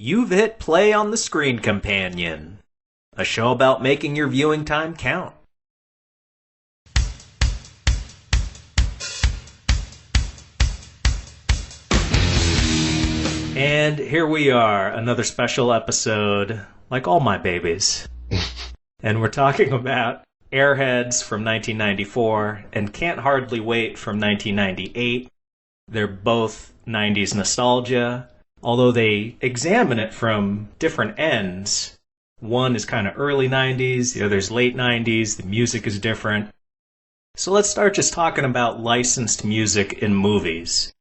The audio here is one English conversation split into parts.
You've hit play on the Screen Companion, a show about making your viewing time count. And here we are, another special episode, like all my babies. And we're talking about Airheads from 1994 and Can't Hardly Wait from 1998. They're both 90s nostalgia, although they examine it from different ends. One is kind of early 90s, the other's late 90s, the music is different. So let's start just talking about licensed music in movies.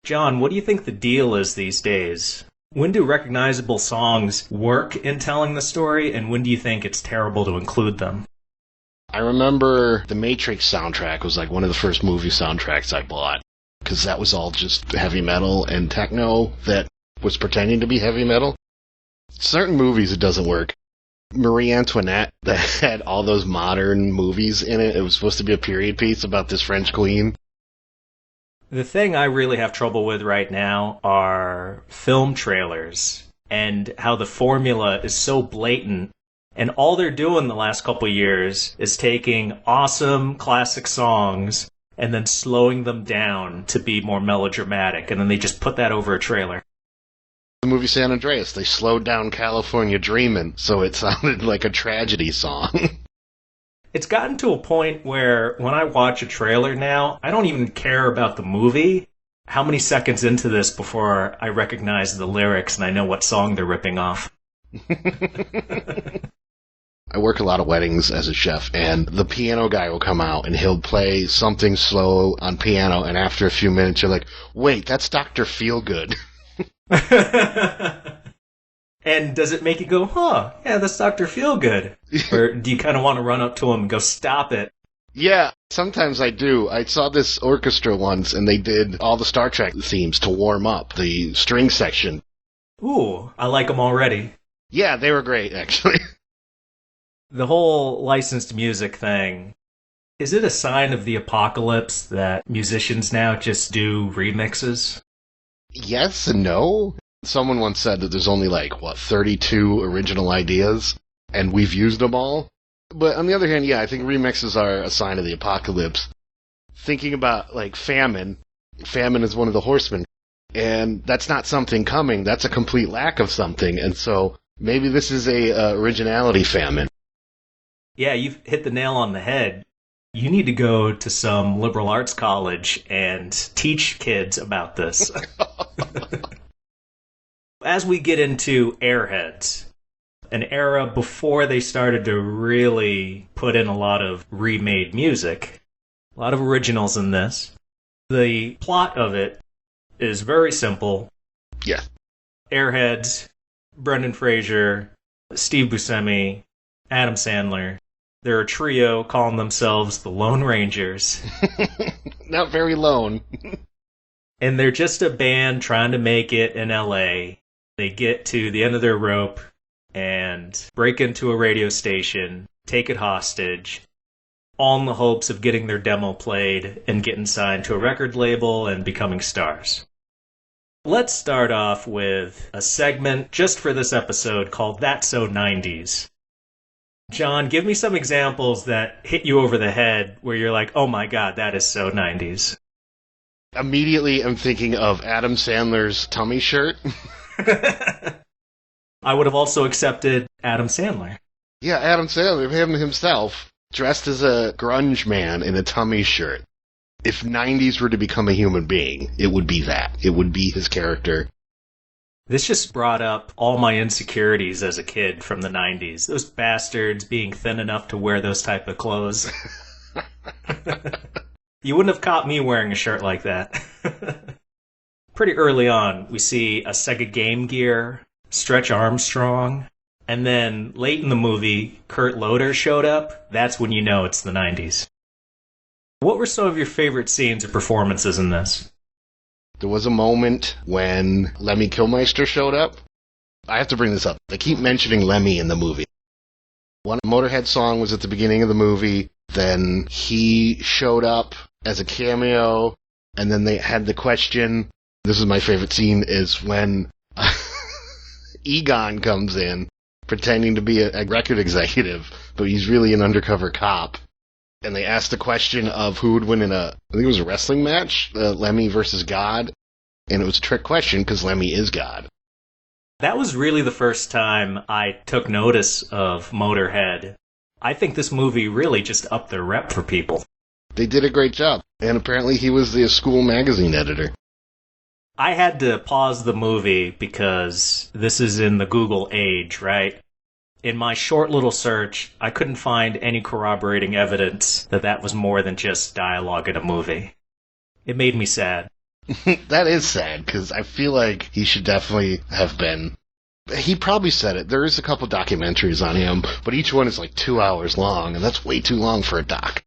John, what do you think the deal is these days? When do recognizable songs work in telling the story, and when do you think it's terrible to include them? I remember the Matrix soundtrack was like one of the first movie soundtracks I bought, because that was all just heavy metal and techno that was pretending to be heavy metal. Certain movies it doesn't work. Marie Antoinette, that had all those modern movies in it, it was supposed to be a period piece about this French queen. The thing I really have trouble with right now are film trailers and how the formula is so blatant. And all they're doing the last couple of years is taking awesome classic songs and then slowing them down to be more melodramatic. And then they just put that over a trailer. The movie San Andreas, they slowed down California Dreamin', so it sounded like a tragedy song. It's gotten to a point where when I watch a trailer now, I don't even care about the movie. How many seconds into this before I recognize the lyrics and I know what song they're ripping off? I work a lot of weddings as a chef, and the piano guy will come out and he'll play something slow on piano, and after a few minutes you're like, wait, that's Dr. Feelgood. And does it make you go, huh, yeah, that's Dr. Feelgood? Or do you kind of want to run up to him and go, stop it? Yeah, sometimes I do. I saw this orchestra once, and they did all the Star Trek themes to warm up the string section. Ooh, I like them already. Yeah, they were great, actually. The whole licensed music thing, is it a sign of the apocalypse that musicians now just do remixes? Yes and no. Someone once said that there's only 32 original ideas, and we've used them all. But on the other hand, yeah, I think remixes are a sign of the apocalypse. Thinking about, famine is one of the horsemen, and that's not something coming, that's a complete lack of something, and so maybe this is a originality famine. Yeah, you've hit the nail on the head. You need to go to some liberal arts college and teach kids about this. As we get into Airheads, an era before they started to really put in a lot of remade music, a lot of originals in this, the plot of it is very simple. Yeah. Airheads, Brendan Fraser, Steve Buscemi, Adam Sandler. They're a trio calling themselves the Lone Rangers. Not very lone. And they're just a band trying to make it in LA. They get to the end of their rope and break into a radio station, take it hostage, all in the hopes of getting their demo played and getting signed to a record label and becoming stars. Let's start off with a segment just for this episode called That's So 90s. John, give me some examples that hit you over the head where you're like, oh my god, that is so 90s. Immediately I'm thinking of Adam Sandler's tummy shirt. I would have also accepted Adam Sandler. Yeah, Adam Sandler, him himself, dressed as a grunge man in a tummy shirt. If 90s were to become a human being, it would be that. It would be his character. This just brought up all my insecurities as a kid from the 90s. Those bastards being thin enough to wear those type of clothes. You wouldn't have caught me wearing a shirt like that. Pretty early on, we see a Sega Game Gear, Stretch Armstrong, and then late in the movie, Kurt Loder showed up. That's when you know it's the 90s. What were some of your favorite scenes or performances in this? There was a moment when Lemmy Kilmister showed up. I have to bring this up. They keep mentioning Lemmy in the movie. One Motorhead song was at the beginning of the movie. Then he showed up as a cameo. And then they had the question. This is my favorite scene, is when Egon comes in, pretending to be a record executive, but he's really an undercover cop. And they asked the question of who would win in I think it was a wrestling match, Lemmy versus God. And it was a trick question because Lemmy is God. That was really the first time I took notice of Motorhead. I think this movie really just upped their rep for people. They did a great job. And apparently he was the school magazine editor. I had to pause the movie because this is in the Google age, right? In my short little search, I couldn't find any corroborating evidence that that was more than just dialogue in a movie. It made me sad. That is sad, because I feel like he should definitely have been. He probably said it. There is a couple documentaries on him, but each one is like 2 hours long, and that's way too long for a doc.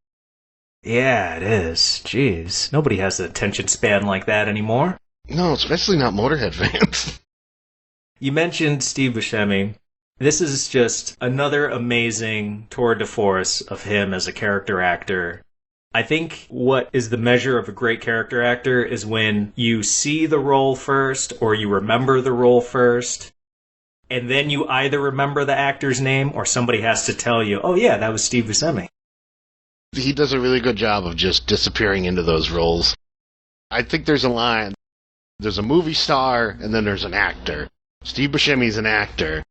Yeah, it is. Jeez. Nobody has an attention span like that anymore. No, especially not Motorhead fans. You mentioned Steve Buscemi. This is just another amazing tour de force of him as a character actor. I think what is the measure of a great character actor is when you see the role first or you remember the role first, and then you either remember the actor's name or somebody has to tell you, oh yeah, that was Steve Buscemi. He does a really good job of just disappearing into those roles. I think there's a line. There's a movie star, and then there's an actor. Steve Buscemi's an actor.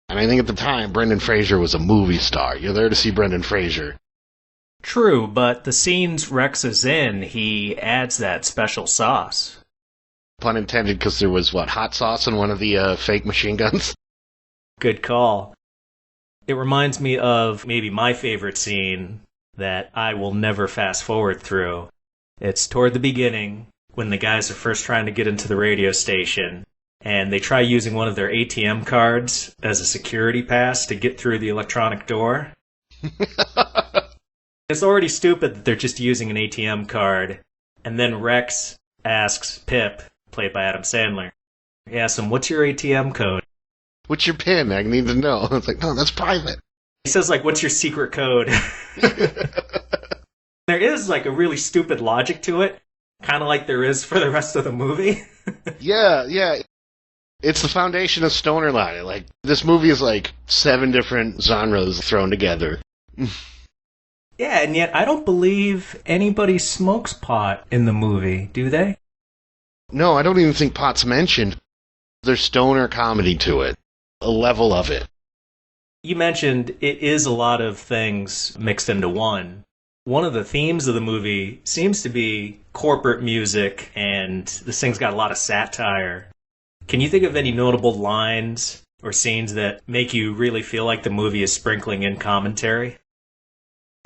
And I think at the time, Brendan Fraser was a movie star. You're there to see Brendan Fraser. True, but the scenes Rex is in, he adds that special sauce. Pun intended, because there was, hot sauce in one of the fake machine guns? Good call. It reminds me of maybe my favorite scene that I will never fast forward through. It's toward the beginning, when the guys are first trying to get into the radio station, and they try using one of their ATM cards as a security pass to get through the electronic door. It's already stupid that they're just using an ATM card, and then Rex asks Pip, played by Adam Sandler, he asks him, what's your ATM code? What's your PIN? I need to know. It's like, no, that's private. He says, what's your secret code? There is, a really stupid logic to it, kind of like there is for the rest of the movie. Yeah. It's the foundation of stoner line. This movie is 7 different genres thrown together. Yeah, and yet I don't believe anybody smokes pot in the movie, do they? No, I don't even think pot's mentioned. There's stoner comedy to it. A level of it. You mentioned it is a lot of things mixed into one. One of the themes of the movie seems to be corporate music, and this thing's got a lot of satire. Can you think of any notable lines or scenes that make you really feel like the movie is sprinkling in commentary?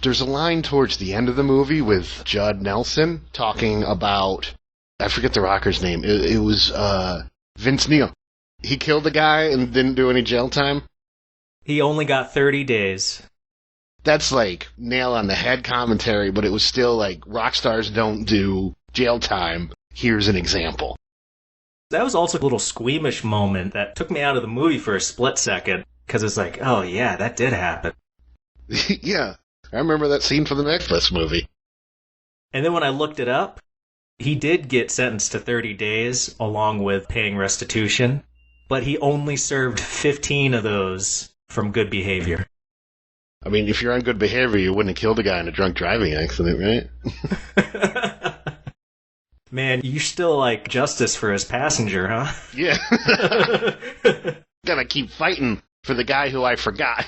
There's a line towards the end of the movie with Judd Nelson talking about, I forget the rocker's name, it was Vince Neil. He killed a guy and didn't do any jail time. He only got 30 days. That's nail on the head commentary, but it was still rock stars don't do jail time. Here's an example. That was also a little squeamish moment that took me out of the movie for a split second, because it's oh yeah, that did happen. Yeah, I remember that scene from the Netflix movie. And then when I looked it up, he did get sentenced to 30 days along with paying restitution, but he only served 15 of those from good behavior. I mean, if you're on good behavior, you wouldn't have killed a guy in a drunk driving accident, right? Man, you still like justice for his passenger, huh? Yeah. Gotta keep fighting for the guy who I forgot.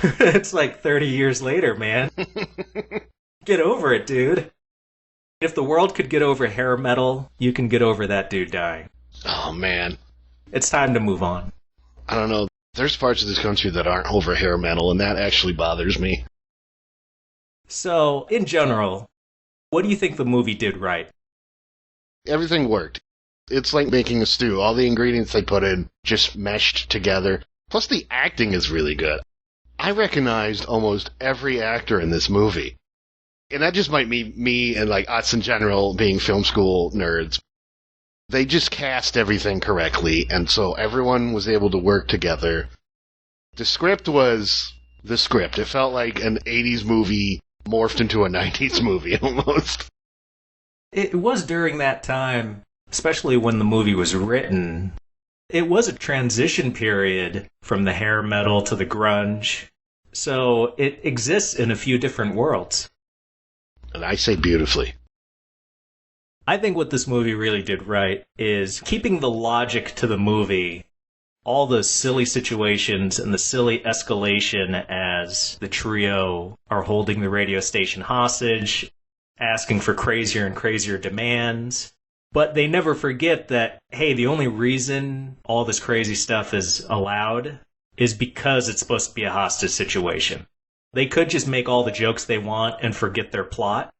It's 30 years later, man. Get over it, dude. If the world could get over hair metal, you can get over that dude dying. Oh, man. It's time to move on. I don't know. There's parts of this country that aren't over hair metal, and that actually bothers me. So, in general, what do you think the movie did right? Everything worked. It's like making a stew. All the ingredients they put in just meshed together. Plus, the acting is really good. I recognized almost every actor in this movie. And that just might be me and us in general being film school nerds. They just cast everything correctly, and so everyone was able to work together. The script was the script. It felt like an 80s movie morphed into a 90s movie, almost. It was during that time, especially when the movie was written, It was a transition period from the hair metal to the grunge. So it exists in a few different worlds. And I say beautifully. I think what this movie really did right is keeping the logic to the movie, all the silly situations and the silly escalation as the trio are holding the radio station hostage, asking for crazier and crazier demands. But they never forget that, hey, the only reason all this crazy stuff is allowed is because it's supposed to be a hostage situation. They could just make all the jokes they want and forget their plot.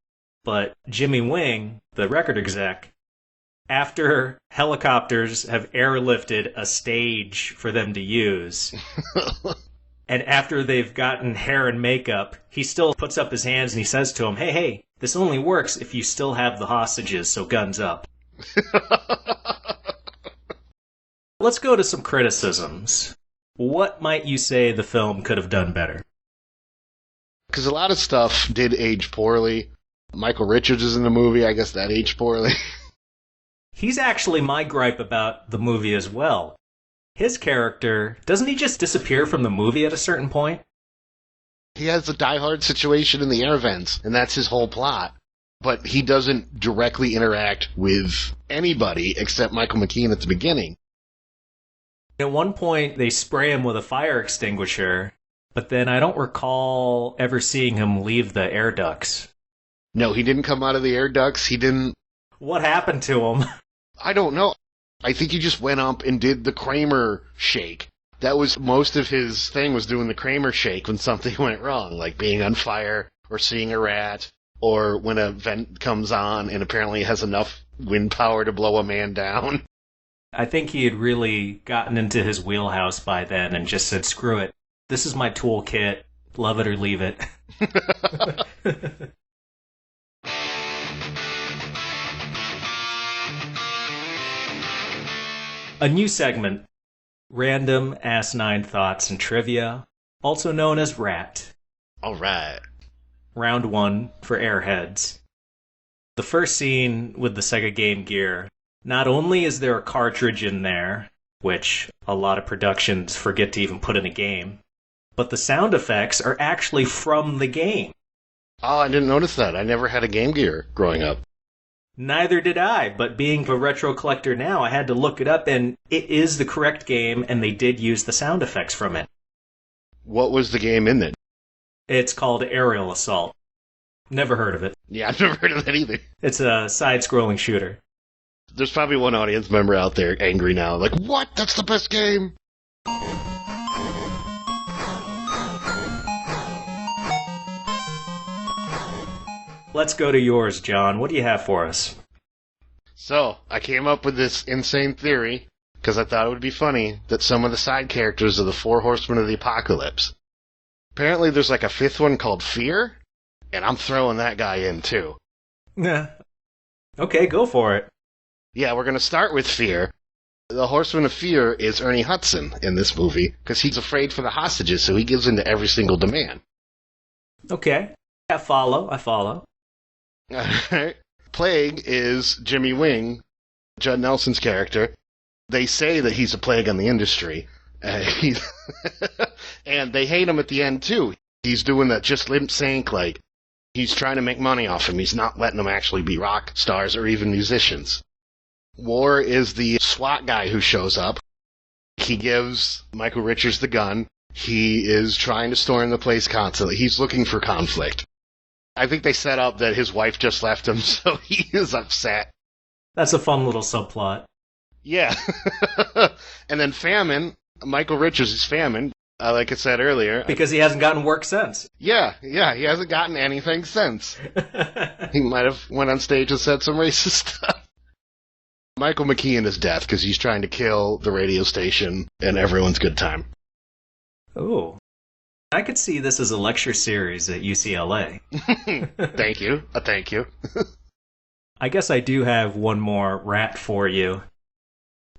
But Jimmy Wing, the record exec, after helicopters have airlifted a stage for them to use, and after they've gotten hair and makeup, he still puts up his hands and he says to him, hey, this only works if you still have the hostages, so guns up. Let's go to some criticisms. What might you say the film could have done better? Because a lot of stuff did age poorly. Michael Richards is in the movie. I guess that aged poorly. He's actually my gripe about the movie as well. His character, doesn't he just disappear from the movie at a certain point? He has a diehard situation in the air vents, and that's his whole plot. But he doesn't directly interact with anybody except Michael McKean at the beginning. At one point, they spray him with a fire extinguisher, but then I don't recall ever seeing him leave the air ducts. No, he didn't come out of the air ducts. He didn't... What happened to him? I don't know. I think he just went up and did the Kramer shake. That was most of his thing, was doing the Kramer shake when something went wrong, like being on fire or seeing a rat, or when a vent comes on and apparently has enough wind power to blow a man down. I think he had really gotten into his wheelhouse by then and just said, screw it. This is my toolkit. Love it or leave it. A new segment, Random Asinine Thoughts and Trivia, also known as RAT. All right. Round 1 for Airheads. The first scene with the Sega Game Gear, not only is there a cartridge in there, which a lot of productions forget to even put in a game, but the sound effects are actually from the game. Oh, I didn't notice that. I never had a Game Gear growing up. Neither did I, but being a retro collector now, I had to look it up, and it is the correct game, and they did use the sound effects from it. What was the game in it? It's called Aerial Assault. Never heard of it. Yeah, I've never heard of that either. It's a side-scrolling shooter. There's probably one audience member out there angry now, like, what? That's the best game! Let's go to yours, John. What do you have for us? So, I came up with this insane theory, because I thought it would be funny, that some of the side characters are the Four Horsemen of the Apocalypse. Apparently there's like a fifth one called Fear, and I'm throwing that guy in too. Yeah. Okay, go for it. Yeah, we're going to start with Fear. The Horseman of Fear is Ernie Hudson in this movie, because he's afraid for the hostages, so he gives in to every single demand. Okay. I follow. Alright. Plague is Jimmy Wing, Judd Nelson's character. They say that he's a plague on the industry. And they hate him at the end, too. He's doing that just lip sync, like, he's trying to make money off him. He's not letting them actually be rock stars or even musicians. War is the SWAT guy who shows up. He gives Michael Richards the gun. He is trying to storm the place constantly. He's looking for conflict. I think they set up that his wife just left him, so he is upset. That's a fun little subplot. Yeah. And then Famine, Michael Richards is Famine, like I said earlier. Because he hasn't gotten work since. Yeah, he hasn't gotten anything since. He might have went on stage and said some racist stuff. Michael McKean is death because he's trying to kill the radio station and everyone's good time. Ooh. I could see this as a lecture series at UCLA. Thank you. Thank you. I guess I do have one more rat for you.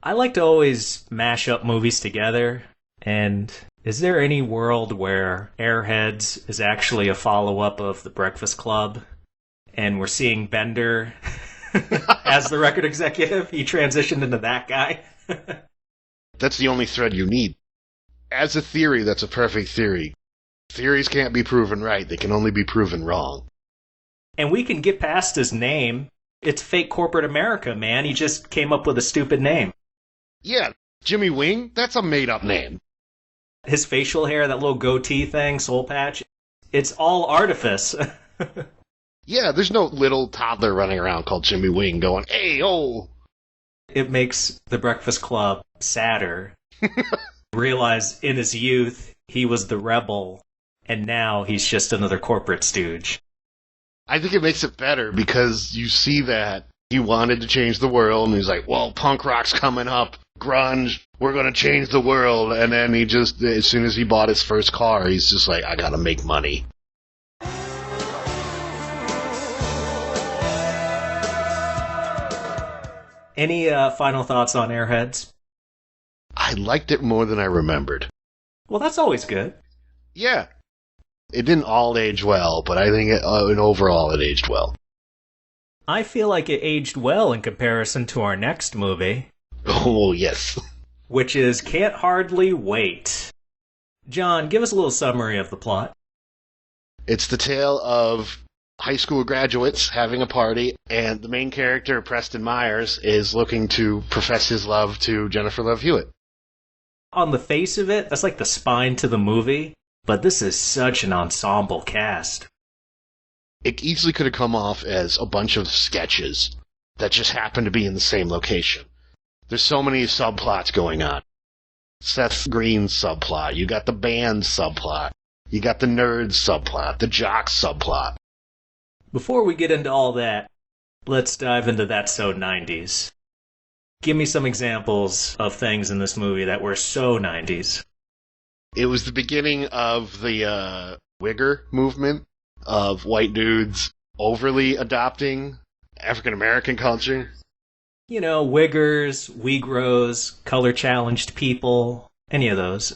I like to always mash up movies together, and is there any world where Airheads is actually a follow-up of The Breakfast Club, and we're seeing Bender as the record executive? He transitioned into that guy. That's the only thread you need. As a theory, that's a perfect theory. Theories can't be proven right. They can only be proven wrong. And we can get past his name. It's fake corporate America, man. He just came up with a stupid name. Yeah, Jimmy Wing? That's a made-up name. His facial hair, that little goatee thing, soul patch, it's all artifice. Yeah, there's no little toddler running around called Jimmy Wing going, hey, oh! It makes The Breakfast Club sadder. Realize in his youth, he was the rebel, and now he's just another corporate stooge. I think it makes it better because you see that he wanted to change the world, and he's like, well, punk rock's coming up, grunge, we're going to change the world, and then he just, as soon as he bought his first car, he's just like, I gotta make money. Any final thoughts on Airheads? I liked it more than I remembered. Well, that's always good. Yeah. It didn't all age well, but I think in overall it aged well. I feel like it aged well in comparison to our next movie. Oh, yes. Which is Can't Hardly Wait. John, give us a little summary of the plot. It's the tale of high school graduates having a party, and the main character, Preston Myers, is looking to profess his love to Jennifer Love Hewitt. On the face of it, that's like the spine to the movie, but this is such an ensemble cast. It easily could have come off as a bunch of sketches that just happen to be in the same location. There's so many subplots going on. Seth Green's subplot, you got the band subplot, you got the nerds subplot, the jock subplot. Before we get into all that, let's dive into That's So 90s. Give me some examples of things in this movie that were so 90s. It was the beginning of the Wigger movement of white dudes overly adopting African-American culture. You know, Wiggers, Weegros, color-challenged people, any of those.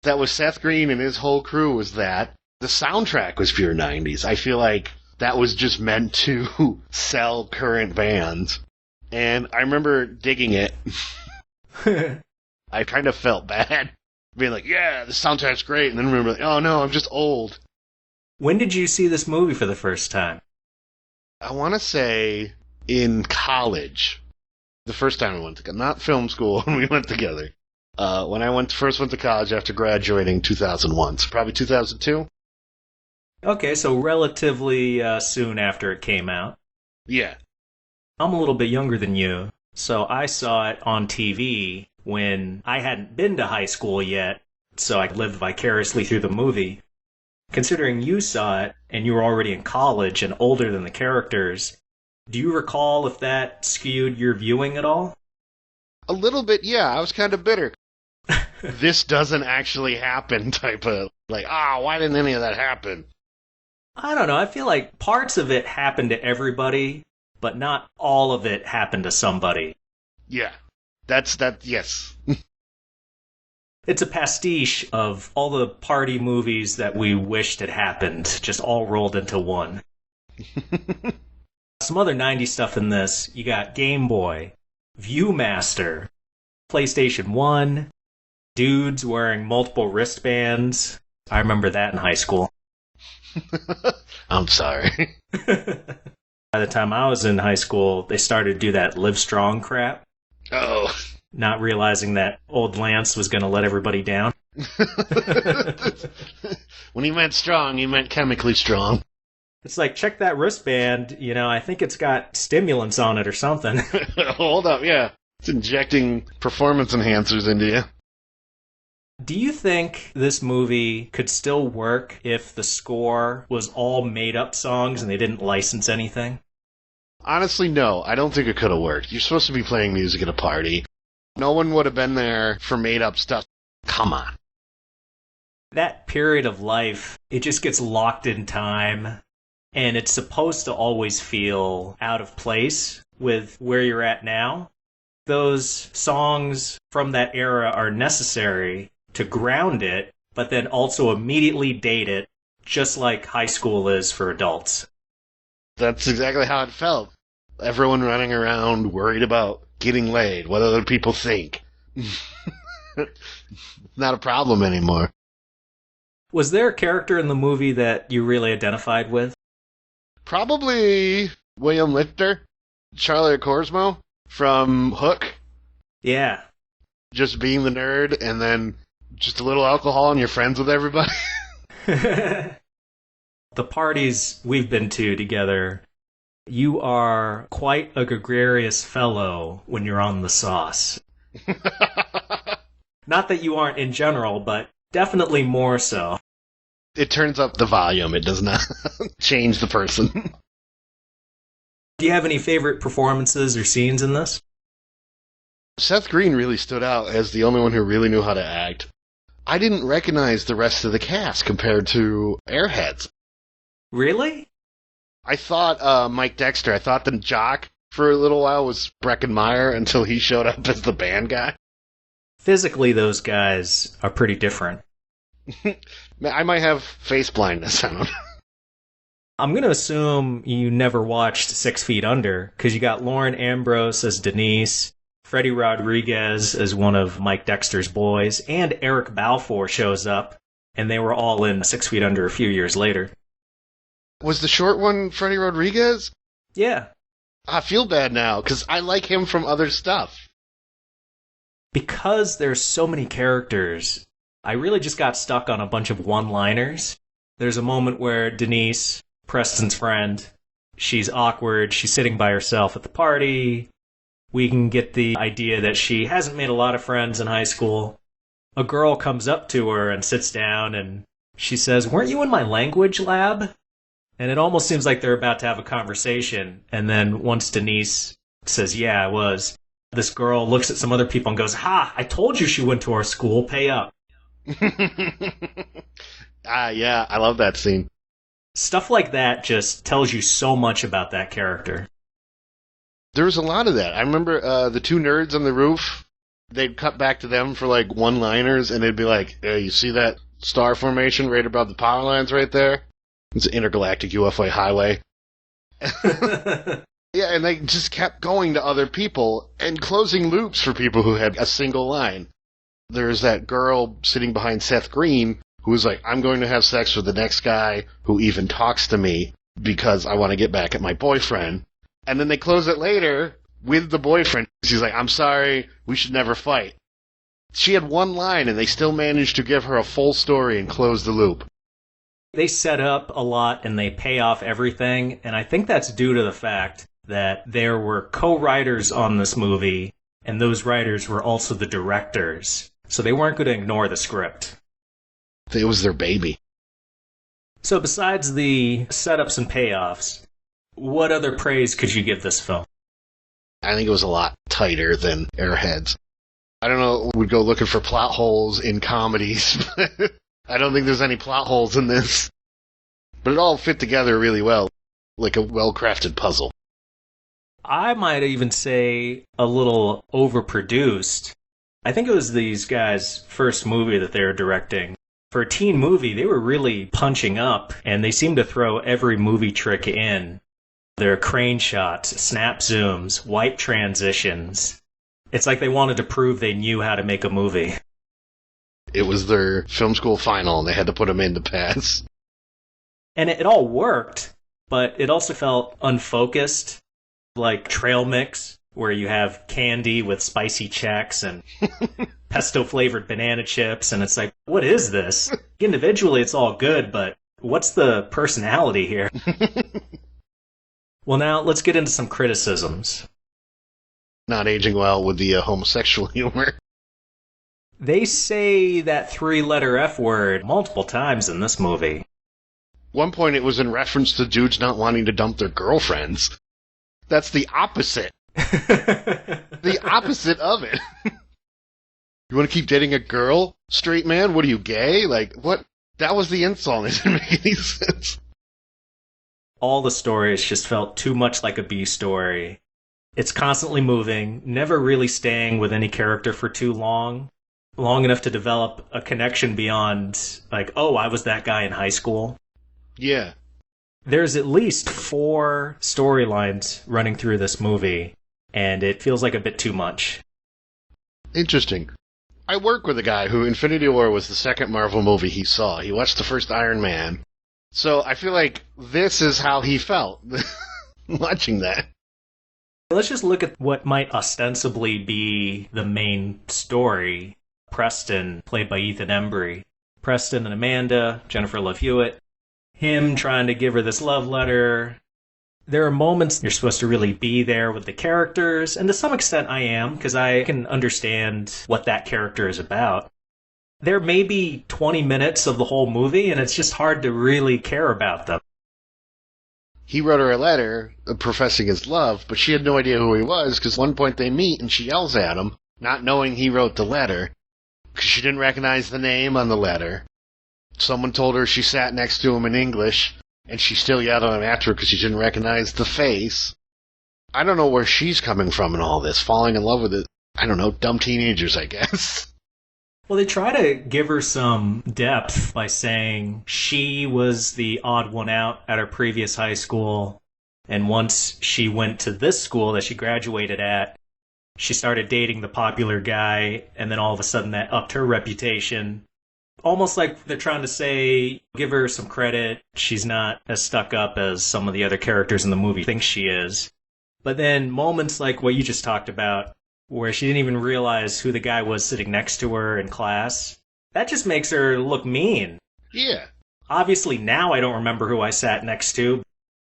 That was Seth Green and his whole crew was that. The soundtrack was pure 90s. I feel like that was just meant to sell current bands. And I remember digging it. I kind of felt bad. Being like, yeah, the soundtrack's great. And then remember, like, oh no, I'm just old. When did you see this movie for the first time? I want to say in college. The first time we went together. Not film school when we went together. When I first went to college after graduating 2001. So probably 2002. Okay, so relatively soon after it came out. Yeah. I'm a little bit younger than you, so I saw it on TV when I hadn't been to high school yet, so I lived vicariously through the movie. Considering you saw it, and you were already in college and older than the characters, do you recall if that skewed your viewing at all? A little bit, yeah. I was kind of bitter. This doesn't actually happen type of, like, why didn't any of that happen? I don't know. I feel like parts of it happened to everybody, but not all of it happened to somebody. Yeah. Yes. It's a pastiche of all the party movies that we wished had happened, just all rolled into one. Some other 90s stuff in this. You got Game Boy, Viewmaster, PlayStation 1, dudes wearing multiple wristbands. I remember that in high school. I'm sorry. By the time I was in high school, they started to do that Live Strong crap. Oh. Not realizing that old Lance was going to let everybody down. When he meant strong, he meant chemically strong. It's like, check that wristband. You know, I think it's got stimulants on it or something. Hold up, yeah. It's injecting performance enhancers into you. Do you think this movie could still work if the score was all made-up songs and they didn't license anything? Honestly, no. I don't think it could have worked. You're supposed to be playing music at a party. No one would have been there for made-up stuff. Come on. That period of life, it just gets locked in time, and it's supposed to always feel out of place with where you're at now. Those songs from that era are necessary to ground it, but then also immediately date it, just like high school is for adults. That's exactly how it felt. Everyone running around worried about getting laid, what other people think. Not a problem anymore. Was there a character in the movie that you really identified with? Probably William Lichter, Charlotte Korsmo from Hook. Yeah. Just being the nerd and then just a little alcohol and you're friends with everybody. The parties we've been to together, you are quite a gregarious fellow when you're on the sauce. Not that you aren't in general, but definitely more so. It turns up the volume. It does not change the person. Do you have any favorite performances or scenes in this? Seth Green really stood out as the only one who really knew how to act. I didn't recognize the rest of the cast compared to Airheads. Really? I thought Mike Dexter, I thought the jock for a little while was Breckenmeyer until he showed up as the band guy. Physically, those guys are pretty different. I might have face blindness. I don't know. I'm going to assume you never watched 6 Feet Under, because you got Lauren Ambrose as Denise, Freddie Rodriguez as one of Mike Dexter's boys, and Eric Balfour shows up, and they were all in 6 Feet Under a few years later. Was the short one Freddie Rodriguez? Yeah. I feel bad now, because I like him from other stuff. Because there's so many characters, I really just got stuck on a bunch of one-liners. There's a moment where Denise, Preston's friend, she's awkward, she's sitting by herself at the party. We can get the idea that she hasn't made a lot of friends in high school. A girl comes up to her and sits down and she says, "Weren't you in my language lab?" And it almost seems like they're about to have a conversation. And then once Denise says, "Yeah, I was," this girl looks at some other people and goes, "Ha, I told you she went to our school, pay up." Yeah, I love that scene. Stuff like that just tells you so much about that character. There was a lot of that. I remember the two nerds on the roof, they'd cut back to them for like one-liners, and they'd be like, "Hey, you see that star formation right above the power lines right there? It's an intergalactic UFO highway." Yeah, and they just kept going to other people and closing loops for people who had a single line. There's that girl sitting behind Seth Green who was like, "I'm going to have sex with the next guy who even talks to me because I want to get back at my boyfriend." And then they close it later with the boyfriend. She's like, "I'm sorry, we should never fight." She had one line and they still managed to give her a full story and close the loop. They set up a lot and they pay off everything, and I think that's due to the fact that there were co-writers on this movie, and those writers were also the directors. So they weren't going to ignore the script. It was their baby. So besides the setups and payoffs, what other praise could you give this film? I think it was a lot tighter than Airheads. I don't know, we'd go looking for plot holes in comedies, but I don't think there's any plot holes in this. But it all fit together really well, like a well-crafted puzzle. I might even say a little overproduced. I think it was these guys' first movie that they were directing. For a teen movie, they were really punching up, and they seemed to throw every movie trick in. Their crane shots, snap zooms, white transitions. It's like they wanted to prove they knew how to make a movie. It was their film school final, and they had to put them in to pass. And it all worked, but it also felt unfocused, like trail mix, where you have candy with spicy Chex and pesto-flavored banana chips, and it's like, what is this? Individually, it's all good, but what's the personality here? Well, now, let's get into some criticisms. Not aging well with the homosexual humor. They say that 3-letter F word multiple times in this movie. One point it was in reference to dudes not wanting to dump their girlfriends. That's the opposite. The opposite of it. You want to keep dating a girl, straight man? What are you, gay? Like, what? That was the insult. It didn't make any sense. All the stories just felt too much like a B story. It's constantly moving, never really staying with any character for too long enough to develop a connection beyond, like, oh, I was that guy in high school. Yeah. There's at least 4 storylines running through this movie, and it feels like a bit too much. Interesting. I work with a guy who Infinity War was the second Marvel movie he saw. He watched the first Iron Man. So I feel like this is how he felt watching that. Let's just look at what might ostensibly be the main story. Preston, played by Ethan Embry. Preston and Amanda, Jennifer Love Hewitt. Him trying to give her this love letter. There are moments you're supposed to really be there with the characters, and to some extent I am, because I can understand what that character is about. There may be 20 minutes of the whole movie, and it's just hard to really care about them. He wrote her a letter professing his love, but she had no idea who he was, because at one point they meet and she yells at him, not knowing he wrote the letter, because she didn't recognize the name on the letter. Someone told her she sat next to him in English, and she still yelled at him after because she didn't recognize the face. I don't know where she's coming from in all this, falling in love with it. I don't know, dumb teenagers, I guess. Well, they try to give her some depth by saying she was the odd one out at her previous high school, and once she went to this school that she graduated at, she started dating the popular guy, and then all of a sudden that upped her reputation. Almost like they're trying to say, give her some credit, she's not as stuck up as some of the other characters in the movie think she is. But then moments like what you just talked about, where she didn't even realize who the guy was sitting next to her in class, that just makes her look mean. Yeah. Obviously now I don't remember who I sat next to.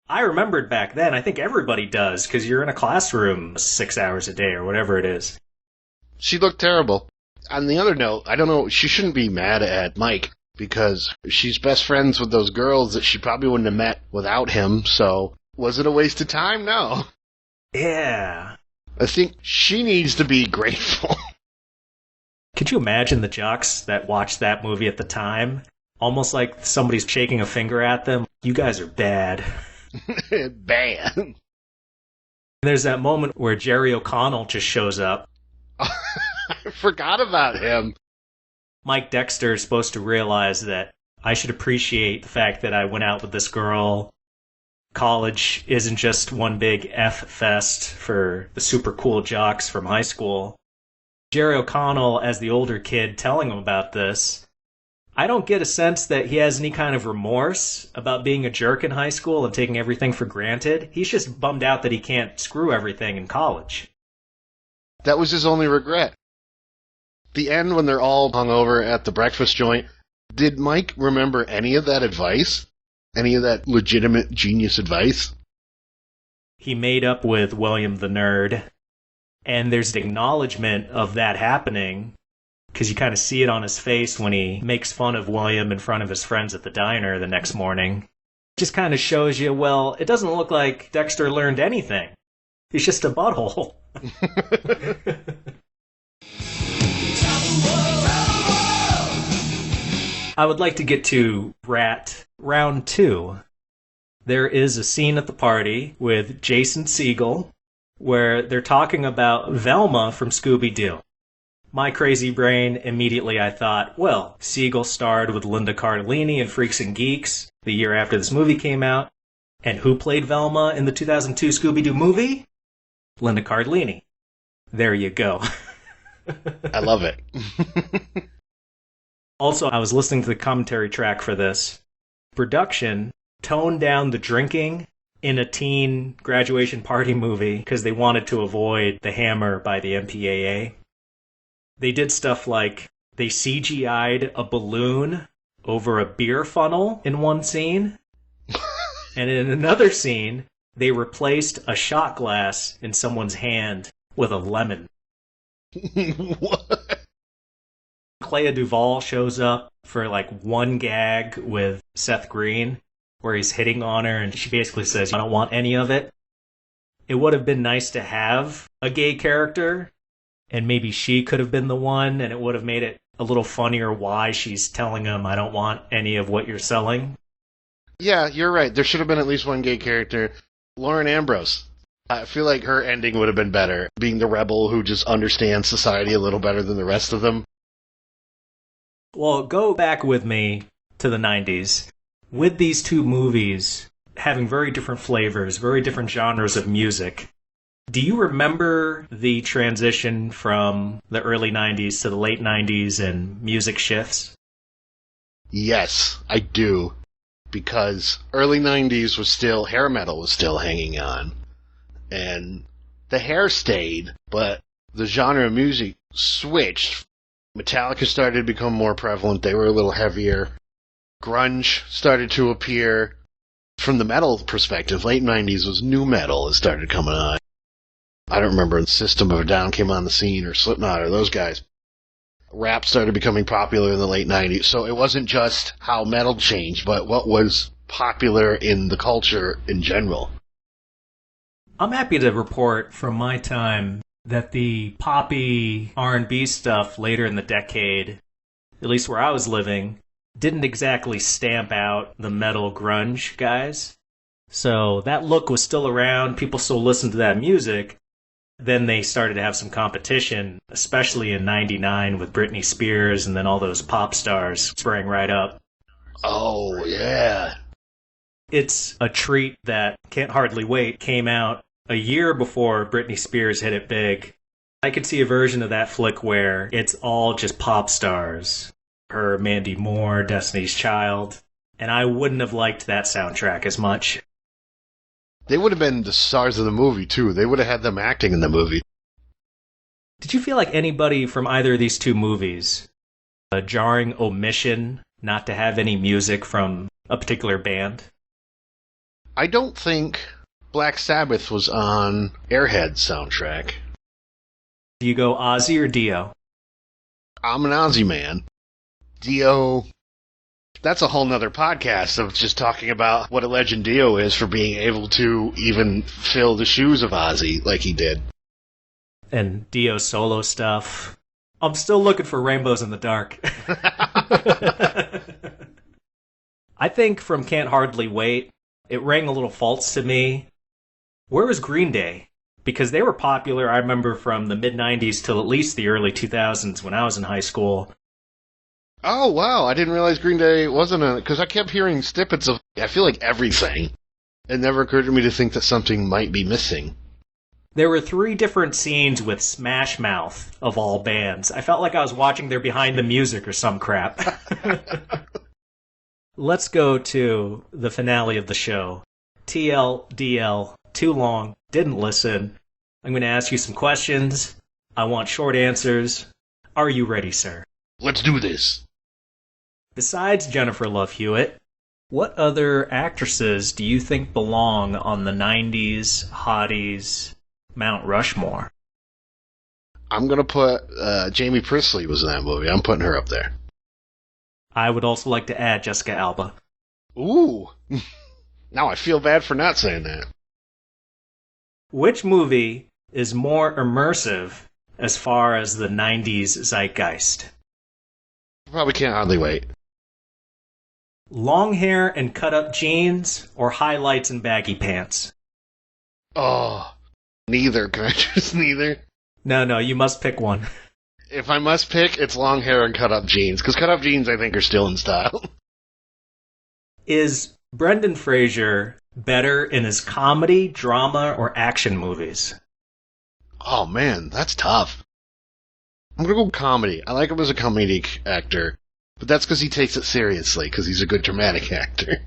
I remembered back then. I think everybody does, because you're in a classroom 6 hours a day or whatever it is. She looked terrible. On the other note, I don't know, she shouldn't be mad at Mike, because she's best friends with those girls that she probably wouldn't have met without him, so was it a waste of time? No. Yeah. I think she needs to be grateful. Could you imagine the jocks that watched that movie at the time? Almost like somebody's shaking a finger at them. You guys are bad. Bad. There's that moment where Jerry O'Connell just shows up. I forgot about him. Mike Dexter is supposed to realize that I should appreciate the fact that I went out with this girl. College isn't just one big F fest for the super cool jocks from high school. Jerry O'Connell, as the older kid, telling him about this, I don't get a sense that he has any kind of remorse about being a jerk in high school and taking everything for granted. He's just bummed out that he can't screw everything in college. That was his only regret. The end, when they're all hungover at the breakfast joint, did Mike remember any of that advice? Any of that legitimate genius advice? He made up with William the Nerd, and there's an acknowledgement of that happening, because you kind of see it on his face when he makes fun of William in front of his friends at the diner the next morning. It just kind of shows you, well, it doesn't look like Dexter learned anything. He's just a butthole. I would like to get to Rat Round 2. There is a scene at the party with Jason Segel where they're talking about Velma from Scooby-Doo. My crazy brain, immediately I thought, well, Segel starred with Linda Cardellini in Freaks and Geeks the year after this movie came out. And who played Velma in the 2002 Scooby-Doo movie? Linda Cardellini. There you go. I love it. Also, I was listening to the commentary track for this. Production toned down the drinking in a teen graduation party movie because they wanted to avoid the hammer by the MPAA. They did stuff like they CGI'd a balloon over a beer funnel in one scene. And in another scene, they replaced a shot glass in someone's hand with a lemon. What? Clea Duvall shows up for like one gag with Seth Green where he's hitting on her and she basically says, I don't want any of it. It would have been nice to have a gay character and maybe she could have been the one and it would have made it a little funnier why she's telling him, I don't want any of what you're selling. Yeah, you're right. There should have been at least one gay character. Lauren Ambrose. I feel like her ending would have been better, being the rebel who just understands society a little better than the rest of them. Well, go back with me to the 90s. With these two movies, having very different flavors, very different genres of music. Do you remember the transition from the early 90s to the late 90s and music shifts? Yes, I do. Because early 90s was still, hair metal was still hanging on. And the hair stayed, but the genre of music switched. Metallica started to become more prevalent. They were a little heavier. Grunge started to appear. From the metal perspective, late 90s was new metal that started coming on. I don't remember when System of a Down came on the scene, or Slipknot, or those guys. Rap started becoming popular in the late 90s, so it wasn't just how metal changed, but what was popular in the culture in general. I'm happy to report from my time that the poppy R&B stuff later in the decade, at least where I was living, didn't exactly stamp out the metal grunge guys. So that look was still around, people still listened to that music. Then they started to have some competition, especially in '99 with Britney Spears and then all those pop stars sprang right up. Oh, yeah. It's a treat that Can't Hardly Wait came out a year before Britney Spears hit it big. I could see a version of that flick where it's all just pop stars. Her, Mandy Moore, Destiny's Child. And I wouldn't have liked that soundtrack as much. They would have been the stars of the movie, too. They would have had them acting in the movie. Did you feel like anybody from either of these two movies, a jarring omission not to have any music from a particular band? I don't think Black Sabbath was on Airheads soundtrack. Do you go Ozzy or Dio? I'm an Ozzy man. Dio... That's a whole nother podcast of just talking about what a legend Dio is for being able to even fill the shoes of Ozzy like he did. And Dio solo stuff. I'm still looking for Rainbows in the Dark. I think from Can't Hardly Wait, it rang a little false to me. Where was Green Day? Because they were popular, I remember, from the mid-90s till at least the early 2000s when I was in high school. Oh, wow. I didn't realize Green Day wasn't a... Because I kept hearing snippets of, I feel like, everything. It never occurred to me to think that something might be missing. There were 3 different scenes with Smash Mouth, of all bands. I felt like I was watching their Behind the Music or some crap. Let's go to the finale of the show. TLDL, too long, didn't listen. I'm going to ask you some questions. I want short answers. Are you ready, sir? Let's do this. Besides Jennifer Love Hewitt, what other actresses do you think belong on the 90s hotties Mount Rushmore? I'm going to put Jamie Priestley was in that movie. I'm putting her up there. I would also like to add Jessica Alba. Ooh. Now I feel bad for not saying that. Which movie is more immersive as far as the 90s zeitgeist? Probably Can't Hardly Wait. Long hair and cut-up jeans or highlights and baggy pants? Oh, neither. Can I choose neither? No, you must pick one. If I must pick, it's long hair and cut-up jeans, because cut-up jeans, I think, are still in style. Is Brendan Fraser better in his comedy, drama, or action movies? Oh, man, that's tough. I'm going to go comedy. I like him as a comedic actor, but that's because he takes it seriously, because he's a good dramatic actor.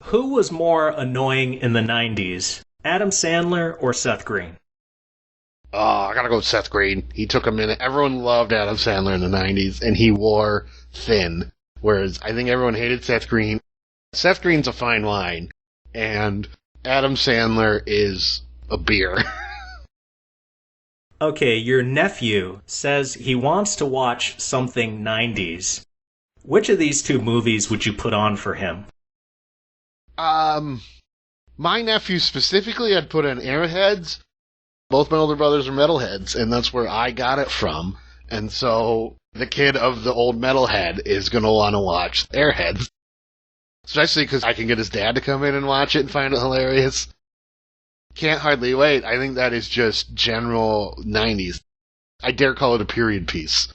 Who was more annoying in the 90s, Adam Sandler or Seth Green? Oh, I gotta go with Seth Green. He took a minute. Everyone loved Adam Sandler in the 90s, and he wore thin, whereas I think everyone hated Seth Green. Seth Green's a fine wine, and Adam Sandler is a beer. Okay, your nephew says he wants to watch something 90s. Which of these 2 movies would you put on for him? My nephew specifically, I'd put in Airheads. Both my older brothers are metalheads, and that's where I got it from. And so the kid of the old metalhead is going to want to watch Airheads. Especially because I can get his dad to come in and watch it and find it hilarious. Can't Hardly Wait. I think that is just general 90s. I dare call it a period piece.